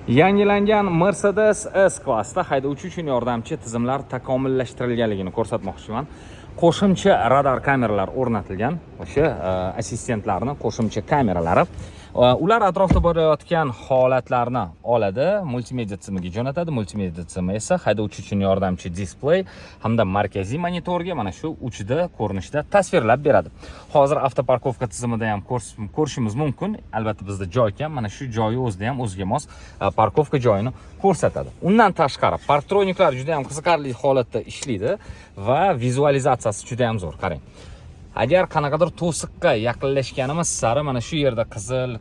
Yangilangan Mercedes S-klassda haydovchi uchun yordamchi tizimlar takomillashtirilganligini ko'rsatmoqchiman. Qo'shimcha radar kameralar o'rnatilgan. O'sha assistentlarning qo'shimcha kameralari. Ular atrofda bo'layotgan holatlarni oladi, multimedia tizimiga jo'natadi. Multimedia tizimi esa haydovchi uchun yordamchi displey hamda markaziy monitorga mana shu uchida ko'rinishda tasvirlab beradi. Hozir avtoparkovka tizimida ham ko'rishimiz mumkin. Albatta bizda joy kam, mana shu joyi o'zida ham o'ziga mos parkovka joyini ko'rsatadi. Undan tashqari parktroniklar juda ham qiziqarli holatda ishlaydi va vizualizatsiyasi juda ham zo'r. Qarang. Agar qanaqadir to'siqqa yaqinlashganimiz sari mana shu yerda qizil,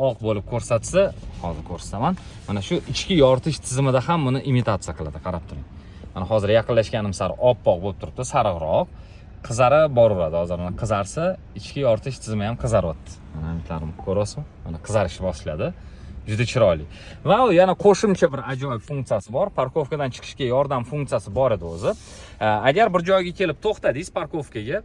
oq bo'lib ko'rsatsa, hozir ko'rsataman. Mana shu ichki yoritish tizimida ham buni imitatsiya qiladi, qarab turing. Mana hozir yaqinlashganim sari oppoq bo'lib turibdi, sariqroq. Qizarib boraveradi. Hozir mana qizarsa, ichki yoritish tizimi ham qizaryapti. Mana mitlarimni ko'rasizmi? Mana qizarishni boshladi. Juda chiroyli. Va yana qo'shimcha bir ajoyib funksiyasi bor. Parkovkadan chiqishga yordam funksiyasi bor edi o'zi. Agar bir joyga kelib to'xtadingiz parkovkaga,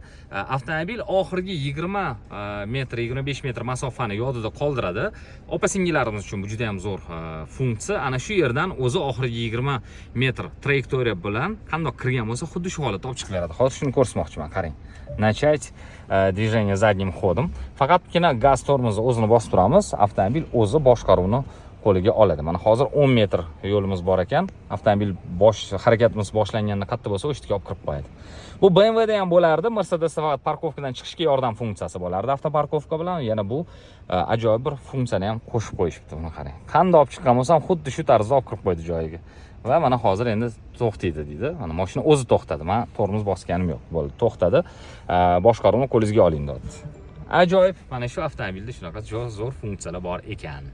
avtomobil oxirgi 20 metr, 25 metr masofani yodida qoldiradi. Opa-singillarimiz uchun bu juda ham zo'r funksiya. Ana shu yerdan o'zi oxirgi 20 metr trayektoriya bilan qandoq kirgan bo'lsa, xuddi shu holatda olib chiqib beradi. Hozir shuni ko'rsatmoqchiman, qarang. Начать движение задним ходом. Faqatgina gaz tormozni o'zini bosib turamiz, avtomobil o'zi boshqaruvni qo'liga oladi. Mana hozir 10 metr yo'limiz bor ekan, avtomobil harakatimiz boshlanganda qayerda bo'lsa, o'sha yerga olib kirib qo'yadi. Bu BMW da ham bo'lardi, Mercedes faqat parkovkadan chiqishga yordam funksiyasi bo'lardi. Avtoparkovka bilan yana bu ajoyib bir funksiyani ham qo'shib qo'yishibdi. Buni qarang. Qanday olib chiqqan bo'lsam, xuddi shu tarzda olib kirib qo'ydi joyiga. Va mana hozir endi to'xtaydi deydi. Mana mashina o'zi to'xtadi. Men tormoz bosganim yo'q. Bo'ldi, to'xtadi. Boshqaruvni qo'lingizga oling dedi. Ajoyib, mana shu avtomobilda shunaqa zo'r funksiyalar bor ekan.